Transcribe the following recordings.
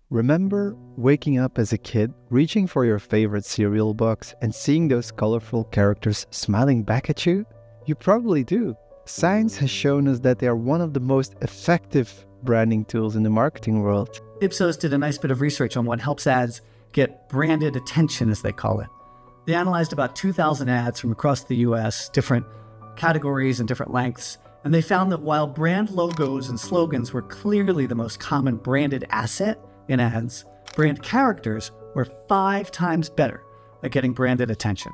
Remember waking up as a kid, reaching for your favorite cereal box and seeing those colorful characters smiling back at you? You probably do. Science has shown us that they are one of the most effective branding tools in the marketing world. Ipsos did a nice bit of research on what helps ads get branded attention, as they call it. They analyzed about 2,000 ads from across the US, different categories and different lengths, and they found that while brand logos and slogans were clearly the most common branded asset in ads, brand characters were 5 times better at getting branded attention.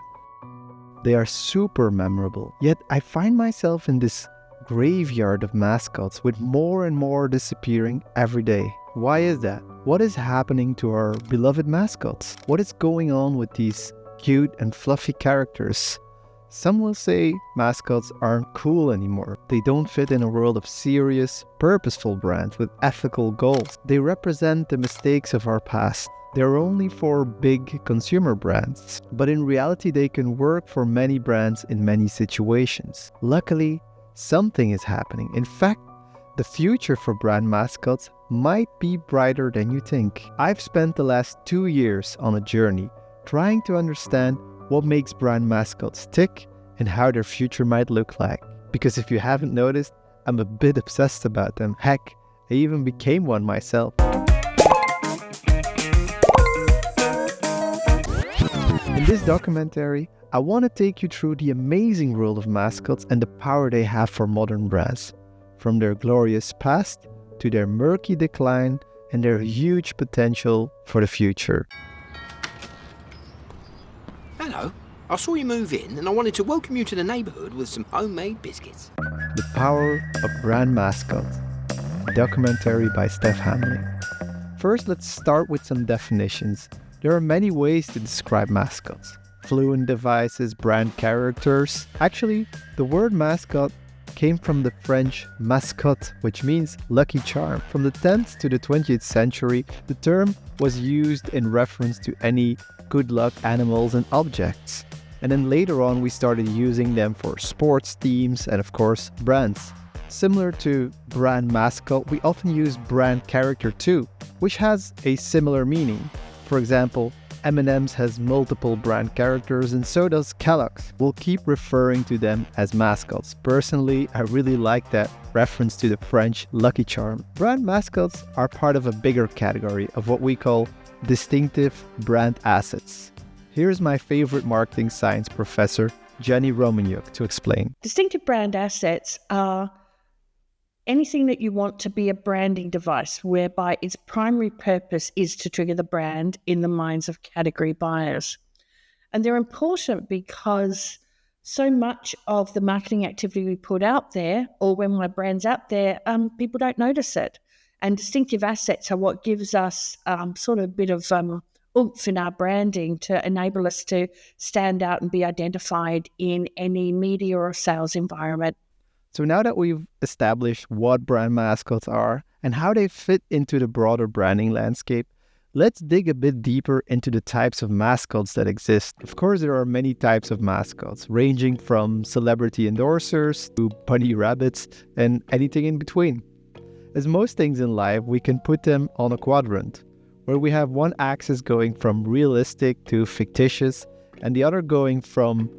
They are super memorable, yet I find myself in this graveyard of mascots with more and more disappearing every day. Why is that? What is happening to our beloved mascots? What is going on with these cute and fluffy characters? Some will say mascots aren't cool anymore. They don't fit in a world of serious, purposeful brands with ethical goals. They represent the mistakes of our past. They're only for big consumer brands, but in reality they can work for many brands in many situations. Luckily, something is happening. In fact, the future for brand mascots might be brighter than you think. I've spent the last 2 years on a journey trying to understand what makes brand mascots tick and how their future might look like. Because if you haven't noticed, I'm a bit obsessed about them. Heck, I even became one myself. In this documentary, I want to take you through the amazing world of mascots and the power they have for modern brands. From their glorious past to their murky decline and their huge potential for the future. Hello, I saw you move in and I wanted to welcome you to the neighbourhood with some homemade biscuits. The Power of Brand Mascots, a documentary by Stef Hamerlinck. First, let's start with some definitions. There are many ways to describe mascots. Fluent devices, brand characters. Actually, the word mascot came from the French mascotte, which means lucky charm. From the 10th to the 20th century, the term was used in reference to any good luck animals and objects. And then later on, we started using them for sports teams and of course, brands. Similar to brand mascot, we often use brand character too, which has a similar meaning. For example, M&M's has multiple brand characters and so does Kellogg's. We'll keep referring to them as mascots. Personally, I really like that reference to the French lucky charm. Brand mascots are part of a bigger category of what we call distinctive brand assets. Here's my favorite marketing science professor, Jenni Romaniuk, to explain. Distinctive brand assets are anything that you want to be a branding device whereby its primary purpose is to trigger the brand in the minds of category buyers. And they're important because so much of the marketing activity we put out there, or when my brand's out there, people don't notice it. And distinctive assets are what gives us sort of a bit of oomph in our branding to enable us to stand out and be identified in any media or sales environment. So now that we've established what brand mascots are and how they fit into the broader branding landscape, let's dig a bit deeper into the types of mascots that exist. Of course, there are many types of mascots, ranging from celebrity endorsers to bunny rabbits and anything in between. As most things in life, we can put them on a quadrant, where we have one axis going from realistic to fictitious, and the other going from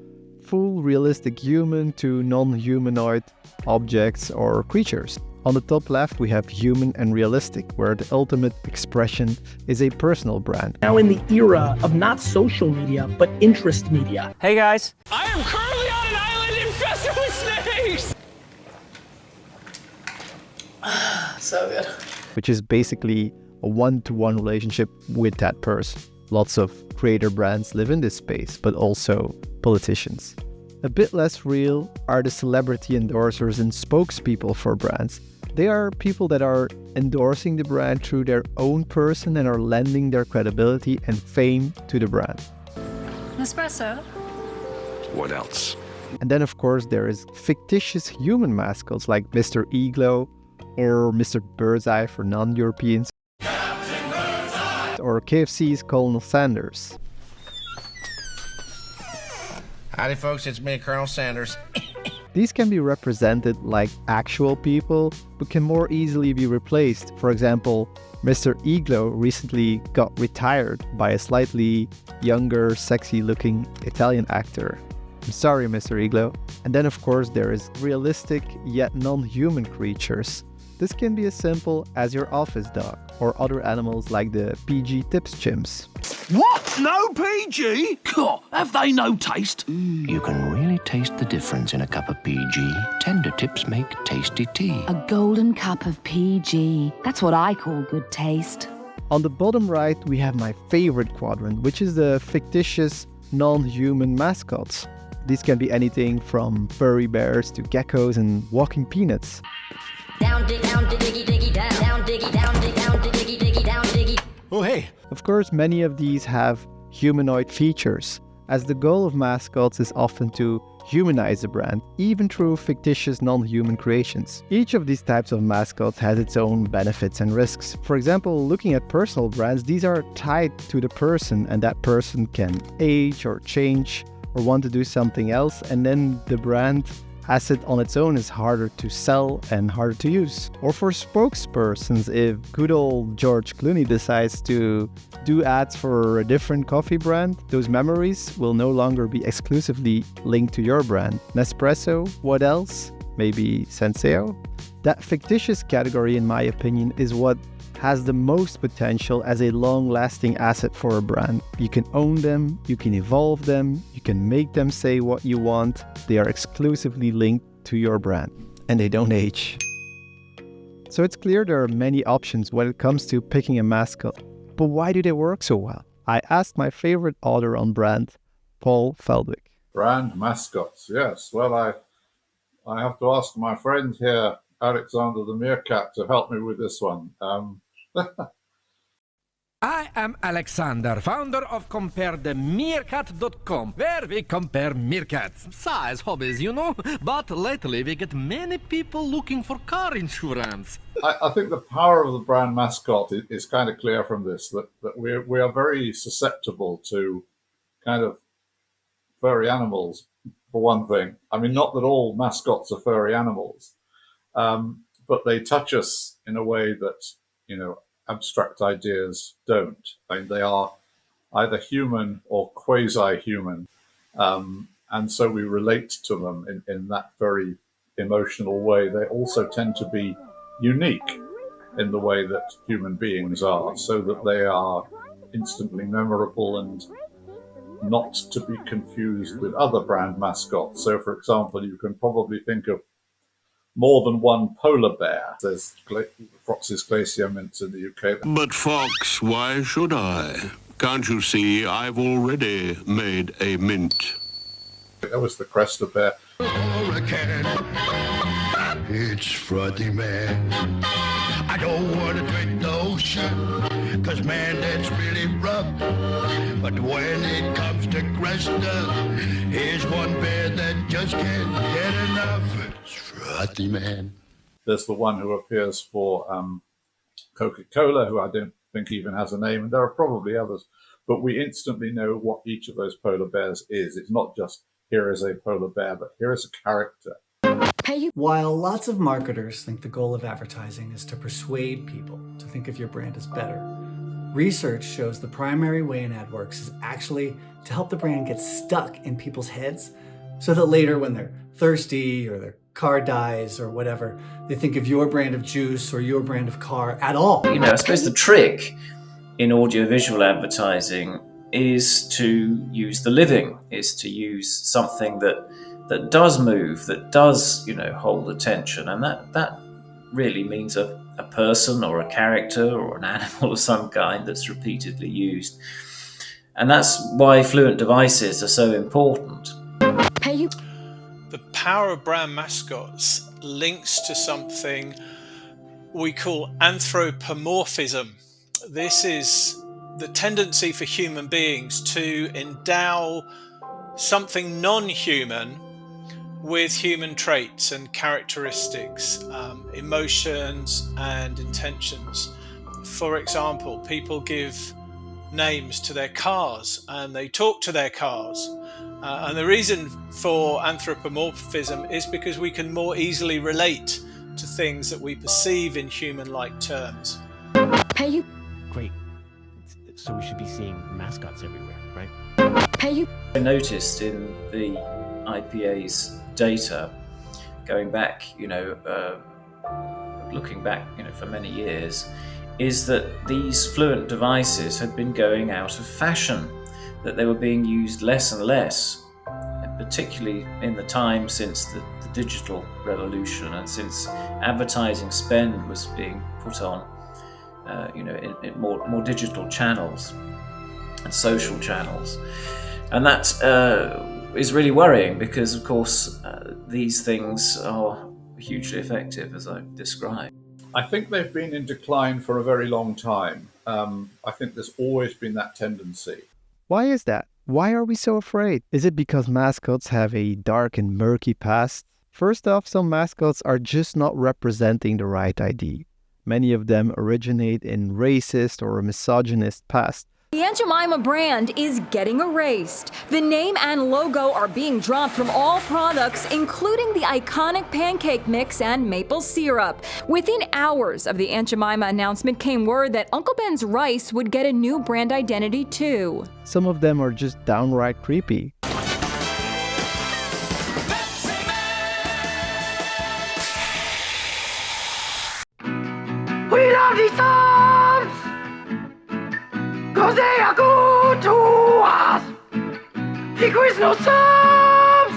full realistic human to non-humanoid objects or creatures. On the top left, we have human and realistic, where the ultimate expression is a personal brand. Now in the era of not social media, but interest media. Hey guys. I am currently on an island infested with snakes! So good. Which is basically a one-to-one relationship with that person. Lots of creator brands live in this space, but also politicians. A bit less real are the celebrity endorsers and spokespeople for brands. They are people that are endorsing the brand through their own person and are lending their credibility and fame to the brand. Espresso. What else? And then of course there is fictitious human mascots like Mr. Iglo or Mr. Birdseye for non-Europeans. Or KFC's Colonel Sanders. Howdy folks, it's me, Colonel Sanders. These can be represented like actual people, but can more easily be replaced. For example, Mr. Iglo recently got retired by a slightly younger, sexy-looking Italian actor. I'm sorry, Mr. Iglo. And then, of course, there is realistic yet non-human creatures. This can be as simple as your office dog or other animals like the PG Tips chimps. What? No PG? God, have they no taste? You can really taste the difference in a cup of PG. Tender tips make tasty tea. A golden cup of PG. That's what I call good taste. On the bottom right, we have my favorite quadrant, which is the fictitious non-human mascots. These can be anything from furry bears to geckos and walking peanuts. Down, dig, down, diggy, diggy, down, diggy, down, dig, down, diggy, diggy, down, diggy. Oh, hey! Of course, many of these have humanoid features, as the goal of mascots is often to humanize a brand, even through fictitious non-human creations. Each of these types of mascots has its own benefits and risks. For example, looking at personal brands, these are tied to the person, and that person can age or change or want to do something else, and then the brand asset on its own is harder to sell and harder to use. Or for spokespersons, if good old George Clooney decides to do ads for a different coffee brand, those memories will no longer be exclusively linked to your brand. Nespresso, what else? Maybe Senseo? That fictitious category, in my opinion, is what has the most potential as a long-lasting asset for a brand. You can own them, you can evolve them, you can make them say what you want. They are exclusively linked to your brand, and they don't age. So it's clear there are many options when it comes to picking a mascot. But why do they work so well? I asked my favorite author on brand, Paul Feldwick. Brand mascots, yes. Well, I have to ask my friend here, Alexander the Meerkat, to help me with this one. I am Alexander, founder of CompareTheMeerkat.com, where we compare meerkats. Size hobbies, you know, but lately we get many people looking for car insurance. I think the power of the brand mascot is kind of clear from this, that we are very susceptible to kind of furry animals, for one thing. I mean, not that all mascots are furry animals, but they touch us in a way that, you know, abstract ideas don't. I mean, they are either human or quasi-human, and so we relate to them in that very emotional way. They also tend to be unique in the way that human beings are, so that they are instantly memorable and not to be confused with other brand mascots. So, for example, you can probably think of more than one polar bear. There's Fox's Glacier mints in the UK. But Fox, why should I? Can't you see I've already made a mint? That was the Cresta bear. It's Frothy Man. I don't want to drink the ocean, 'cause man, that's really rough. But when it comes to Cresta, here's one bear that just can't get enough. It's Frothy Man. There's the one who appears for Coca-Cola, who I don't think even has a name, and there are probably others. But we instantly know what each of those polar bears is. It's not just here is a polar bear, but here is a character. While lots of marketers think the goal of advertising is to persuade people to think of your brand as better, research shows the primary way an ad works is actually to help the brand get stuck in people's heads so that later when they're thirsty or their car dies or whatever, they think of your brand of juice or your brand of car at all. You know, I suppose the trick in audiovisual advertising is to use the living, is to use something that does move, that does, you know, hold attention. And that really means a person or a character or an animal of some kind that's repeatedly used. And that's why fluent devices are so important. The power of brand mascots links to something we call anthropomorphism. This is the tendency for human beings to endow something non-human with human traits and characteristics, emotions and intentions. For example, people give names to their cars and they talk to their cars. And the reason for anthropomorphism is because we can more easily relate to things that we perceive in human-like terms. Great. So we should be seeing mascots everywhere, right? I noticed in the IPA's data, going back, looking back, for many years, is that these fluent devices had been going out of fashion, that they were being used less and less, particularly in the time since the digital revolution and since advertising spend was being put on, in more digital channels and social channels. And that is really worrying because, of course, these things are hugely effective, as I've described. I think they've been in decline for a very long time. I think there's always been that tendency. Why is that? Why are we so afraid? Is it because mascots have a dark and murky past? First off, some mascots are just not representing the right idea. Many of them originate in racist or misogynist past. The Aunt Jemima brand is getting erased. The name and logo are being dropped from all products, including the iconic pancake mix and maple syrup. Within hours of the Aunt Jemima announcement came word that Uncle Ben's rice would get a new brand identity too. Some of them are just downright creepy. We love these songs, 'cause they are good to us. Liquids no subs.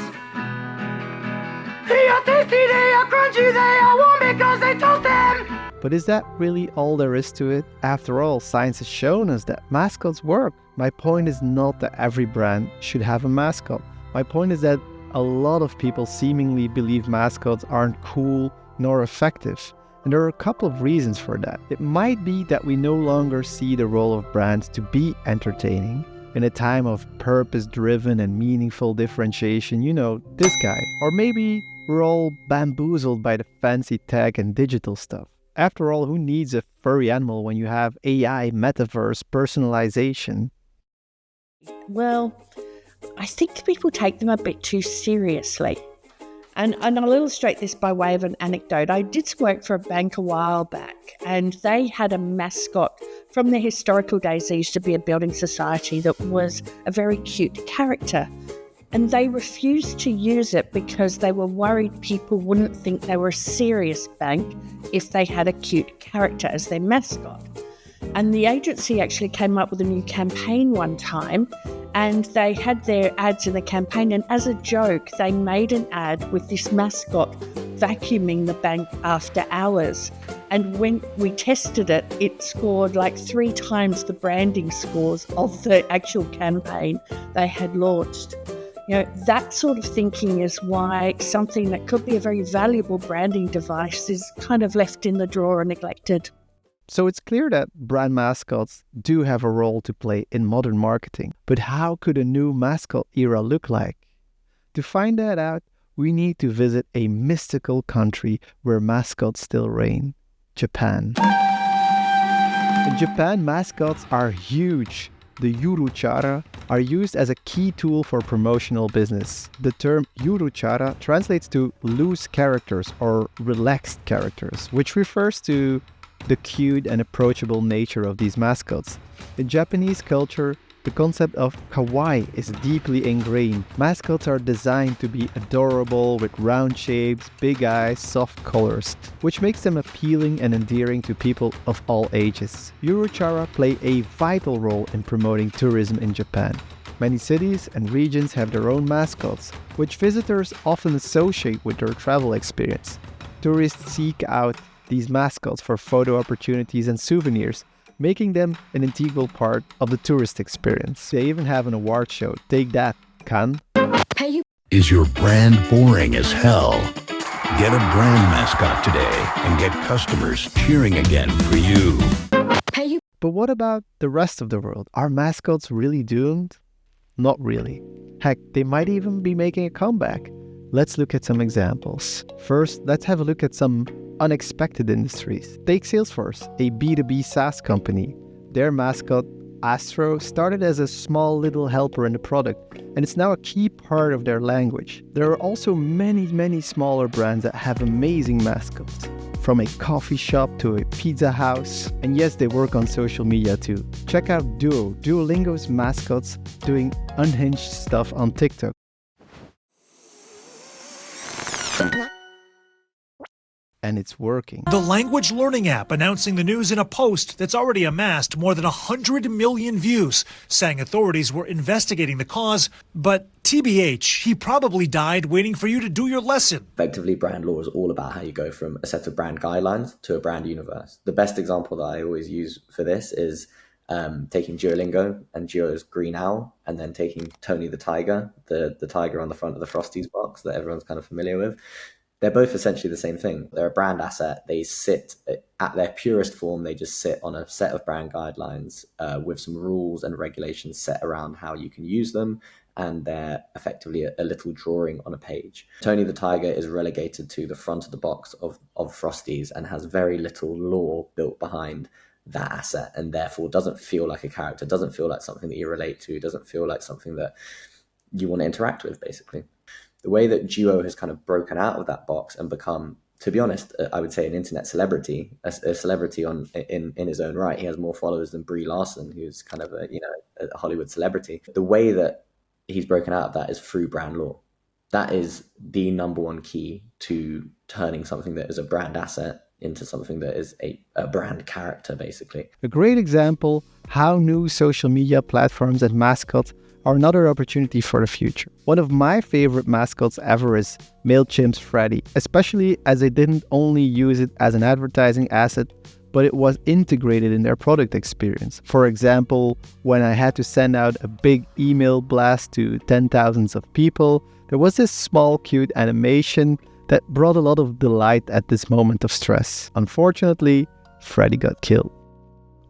They are tasty, they are crunchy, they are warm because they toast them. But is that really all there is to it? After all, science has shown us that mascots work. My point is not that every brand should have a mascot. My point is that a lot of people seemingly believe mascots aren't cool nor effective. And there are a couple of reasons for that. It might be that we no longer see the role of brands to be entertaining. In a time of purpose-driven and meaningful differentiation, this guy. Or maybe we're all bamboozled by the fancy tech and digital stuff. After all, who needs a furry animal when you have AI, metaverse, personalization? Well, I think people take them a bit too seriously. And I'll illustrate this by way of an anecdote. I did some work for a bank a while back, and they had a mascot from their historical days. There used to be a building society that was a very cute character. And they refused to use it because they were worried people wouldn't think they were a serious bank if they had a cute character as their mascot. And the agency actually came up with a new campaign one time, and they had their ads in the campaign, and as a joke, they made an ad with this mascot vacuuming the bank after hours. And when we tested it, it scored like 3 times the branding scores of the actual campaign they had launched. That sort of thinking is why something that could be a very valuable branding device is kind of left in the drawer and neglected. So it's clear that brand mascots do have a role to play in modern marketing. But how could a new mascot era look like? To find that out, we need to visit a mystical country where mascots still reign: Japan. In Japan, mascots are huge. The yuruchara are used as a key tool for promotional business. The term yuruchara translates to loose characters or relaxed characters, which refers to the cute and approachable nature of these mascots. In Japanese culture, the concept of kawaii is deeply ingrained. Mascots are designed to be adorable with round shapes, big eyes, soft colors, which makes them appealing and endearing to people of all ages. Yuruchara play a vital role in promoting tourism in Japan. Many cities and regions have their own mascots, which visitors often associate with their travel experience. Tourists seek out these mascots for photo opportunities and souvenirs, making them an integral part of the tourist experience. They even have an award show. Take that, Cannes. Is your brand boring as hell? Get a brand mascot today and get customers cheering again for you. But what about the rest of the world? Are mascots really doomed? Not really. Heck, they might even be making a comeback. Let's look at some examples. First, let's have a look at some unexpected industries. Take Salesforce, a B2B SaaS company. Their mascot, Astro, started as a small little helper in the product, and it's now a key part of their language. There are also many smaller brands that have amazing mascots. from a coffee shop to a pizza house. And yes, they work on social media too. Check out Duolingo's mascots doing unhinged stuff on TikTok. And it's working. The language learning app announcing the news in a post that's already amassed more than 100 million views, saying authorities were investigating the cause, but TBH, he probably died waiting for you to do your lesson. Effectively, brand law is all about how you go from a set of brand guidelines to a brand universe. The best example that I always use for this is taking Duolingo and Duo's green owl, and then taking Tony the tiger, the tiger on the front of the Frosties box that everyone's kind of familiar with. They're both essentially the same thing. They're a brand asset. They sit at their purest form. They just sit on a set of brand guidelines with some rules and regulations set around how you can use them. And they're effectively a little drawing on a page. Tony the Tiger is relegated to the front of the box of Frosties and has very little lore built behind that asset, and therefore doesn't feel like a character, doesn't feel like something that you relate to, doesn't feel like something that you want to interact with, basically. The way that Duo has kind of broken out of that box and become, to be honest, I would say an internet celebrity, a celebrity in his own right. He has more followers than Brie Larson, who's kind of a Hollywood celebrity. The way that he's broken out of that is through brand law. That is the number one key to turning something that is a brand asset into something that is a brand character, basically. A great example how new social media platforms and mascots are another opportunity for the future. One of my favorite mascots ever is Mailchimp's Freddy, especially as they didn't only use it as an advertising asset, but it was integrated in their product experience. For example, when I had to send out a big email blast to 10,000s of people, there was this small cute animation that brought a lot of delight at this moment of stress. Unfortunately, Freddy got killed.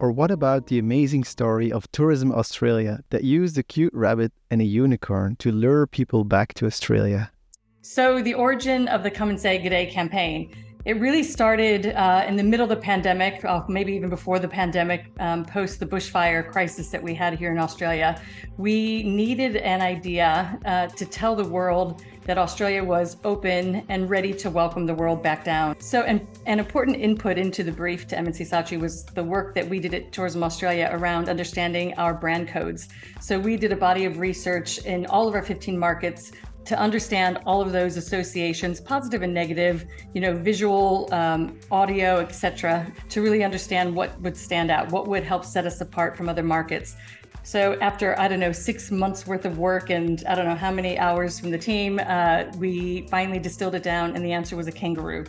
Or what about the amazing story of Tourism Australia that used a cute rabbit and a unicorn to lure people back to Australia? So the origin of the Come and Say G'day campaign, it really started in the middle of the pandemic, maybe even before the pandemic, post the bushfire crisis that we had here in Australia. We needed an idea to tell the world that Australia was open and ready to welcome the world back down. So an important input into the brief to MNC Saatchi was the work that we did at Tourism Australia around understanding our brand codes. So we did a body of research in all of our 15 markets to understand all of those associations, positive and negative, visual, audio, etc., to really understand what would stand out, what would help set us apart from other markets. So after, 6 months worth of work and I don't know how many hours from the team, we finally distilled it down, and the answer was a kangaroo.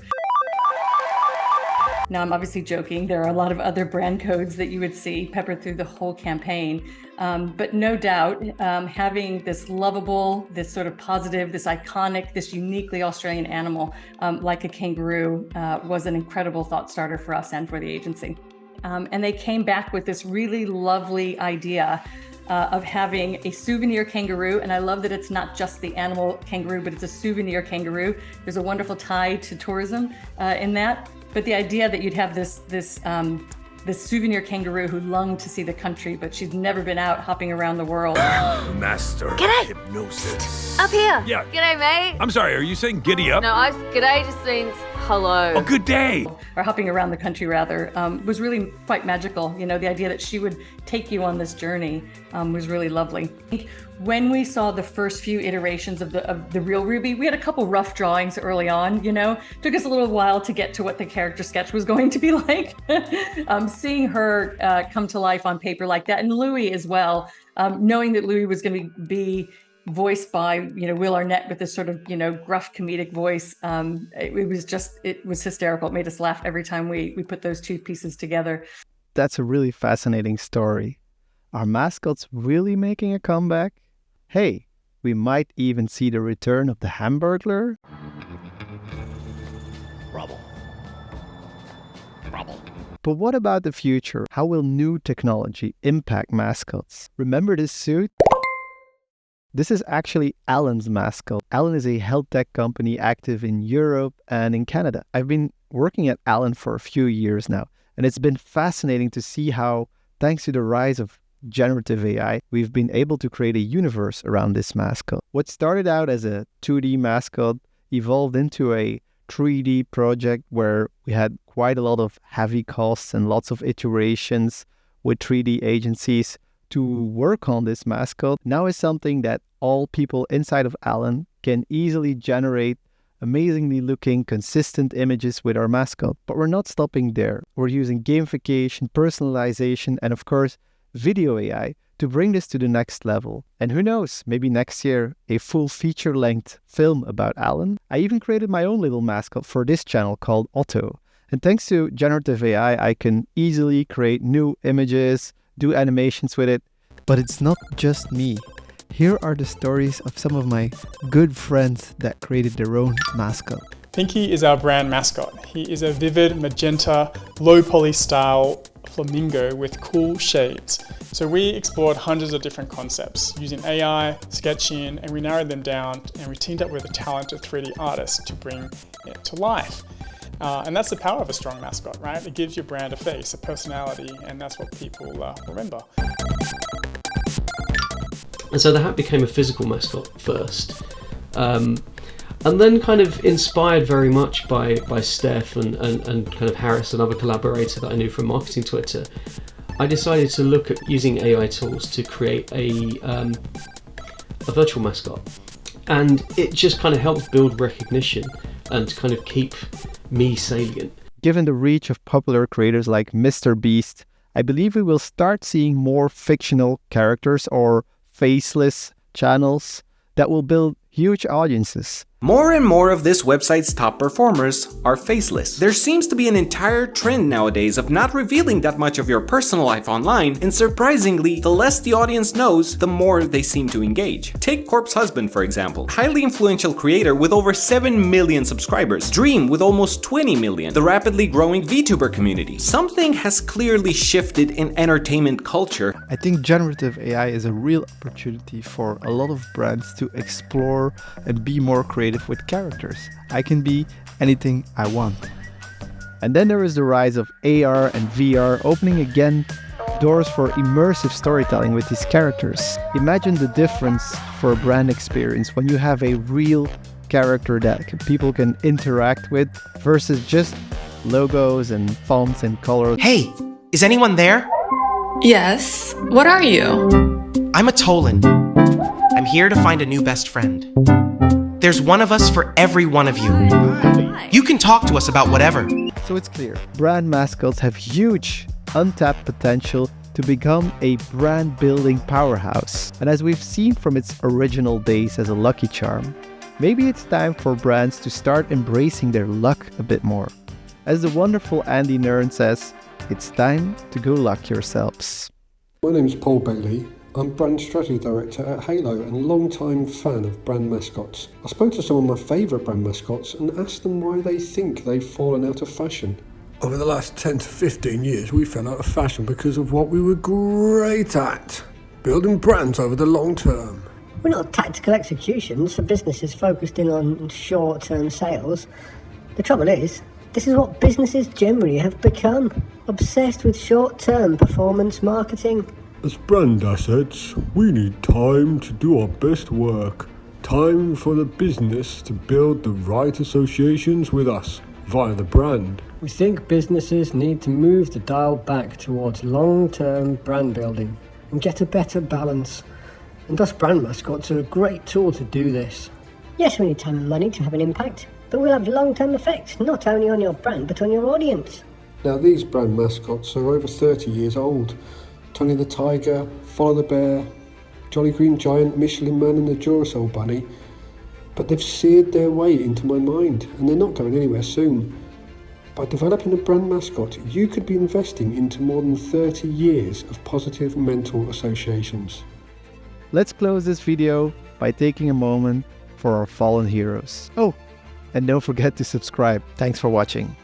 Now, I'm obviously joking. There are a lot of other brand codes that you would see peppered through the whole campaign. But no doubt, having this lovable, this sort of positive, this iconic, this uniquely Australian animal like a kangaroo was an incredible thought starter for us and for the agency. And they came back with this really lovely idea of having a souvenir kangaroo. And I love that it's not just the animal kangaroo, but it's a souvenir kangaroo. There's a wonderful tie to tourism in that. But the idea that you'd have this souvenir kangaroo who longed to see the country, but she's never been out hopping around the world. Master G'day. hypnosis. Up here. Yeah. G'day, mate. I'm sorry, are you saying giddy up? No, g'day just means hello. Oh, good day. Or hopping around the country, rather, was really quite magical. The idea that she would take you on this journey was really lovely. When we saw the first few iterations of the real Ruby, we had a couple rough drawings early on, Took us a little while to get to what the character sketch was going to be like. Seeing her come to life on paper like that, and Louis as well, knowing that Louis was going to be voiced by, Will Arnett with this sort of, gruff comedic voice. It was hysterical. It made us laugh every time we put those two pieces together. That's a really fascinating story. Are mascots really making a comeback? Hey, we might even see the return of the Hamburglar. Rubble. But what about the future? How will new technology impact mascots? Remember this suit? This is actually Alan's mascot. Alan is a health tech company active in Europe and in Canada. I've been working at Alan for a few years now, and it's been fascinating to see how, thanks to the rise of generative AI, we've been able to create a universe around this mascot. What started out as a 2D mascot evolved into a 3D project where we had quite a lot of heavy costs and lots of iterations with 3D agencies to work on this mascot, now is something that all people inside of Alan can easily generate amazingly looking, consistent images with our mascot. But we're not stopping there. We're using gamification, personalization, and of course, video AI to bring this to the next level. And who knows, maybe next year, a full feature-length film about Alan. I even created my own little mascot for this channel called Otto. And thanks to generative AI, I can easily create new images, do animations with it. But it's not just me. Here are the stories of some of my good friends that created their own mascot. Pinky is our brand mascot. He is a vivid magenta, low poly style flamingo with cool shades. So we explored hundreds of different concepts using AI, sketching, and we narrowed them down, and we teamed up with a talented 3D artist to bring it to life. And that's the power of a strong mascot, right? It gives your brand a face, a personality, and that's what people remember. And so the hat became a physical mascot first. And then kind of inspired very much by Stef and kind of Harris, another collaborator that I knew from Marketing Twitter, I decided to look at using AI tools to create a virtual mascot. And it just kind of helped build recognition and kind of keep me salient. Given the reach of popular creators like Mr. Beast, I believe we will start seeing more fictional characters or faceless channels that will build huge audiences. More and more of this website's top performers are faceless. There seems to be an entire trend nowadays of not revealing that much of your personal life online, and surprisingly, the less the audience knows, the more they seem to engage. Take Corpse Husband for example, highly influential creator with over 7 million subscribers, Dream with almost 20 million, the rapidly growing VTuber community. Something has clearly shifted in entertainment culture. I think generative AI is a real opportunity for a lot of brands to explore and be more creative with characters. I can be anything I want. And then there is the rise of AR and VR, opening again doors for immersive storytelling with these characters. Imagine the difference for a brand experience when you have a real character that people can interact with versus just logos and fonts and colors. Hey, is anyone there? Yes. What are you? I'm a Tolan. I'm here to find a new best friend. There's one of us for every one of you. You can talk to us about whatever. So it's clear, brand mascots have huge untapped potential to become a brand building powerhouse. And as we've seen from its original days as a lucky charm, maybe it's time for brands to start embracing their luck a bit more. As the wonderful Andy Nern says, it's time to go luck yourselves. My name's Paul Bailey. I'm Brand Strategy Director at Halo and a long-time fan of brand mascots. I spoke to some of my favourite brand mascots and asked them why they think they've fallen out of fashion. Over the last 10 to 15 years, we fell out of fashion because of what we were great at, building brands over the long term. We're not tactical executions for businesses focused in on short-term sales. The trouble is, this is what businesses generally have become, obsessed with short-term performance marketing. As brand assets, we need time to do our best work. Time for the business to build the right associations with us via the brand. We think businesses need to move the dial back towards long-term brand building and get a better balance. And thus brand mascots are a great tool to do this. Yes, we need time and money to have an impact, but we'll have long-term effects, not only on your brand, but on your audience. Now these brand mascots are over 30 years old. Tony the Tiger, Follow the Bear, Jolly Green Giant, Michelin Man and the Duracell Bunny. But they've seared their way into my mind and they're not going anywhere soon. By developing a brand mascot, you could be investing into more than 30 years of positive mental associations. Let's close this video by taking a moment for our fallen heroes. Oh, and don't forget to subscribe. Thanks for watching.